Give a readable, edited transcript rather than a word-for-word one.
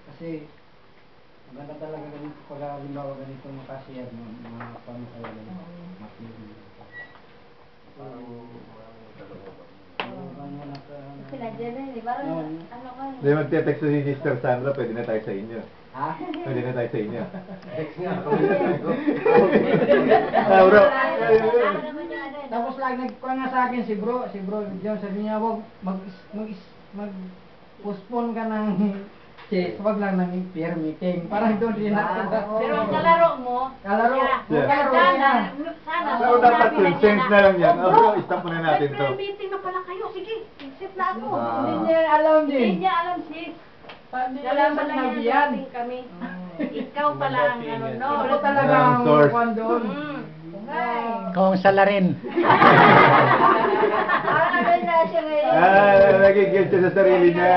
Kasi maganda talaga ganito pag halimbawa ganito makasiyad mga paano talaga makinig. Hindi magte-text si Sister Sandra, pwede na tayo sa inyo. Ha? Pwede na tayo sa inyo. Text nga. Bro. Tapos lang nagkuha nga sa akin si bro John, sabi niya wag mag-postpone ka ng chess, wag lang ng peer meeting. Parang doon din ako. Pero ang kalaro mo, sana. So, dapat sense na lang yan. Bro, istamp na natin to. May meeting na pala kayo. Sige, isip na ako. Hindi niya alam din. Hindi niya alam, sis. Nalaman lang yan. Kami. Ikaw pala ang ano, no? Ito talaga ang source. kwan doon. Kung salarin. Nagigil siya sa sarili niya.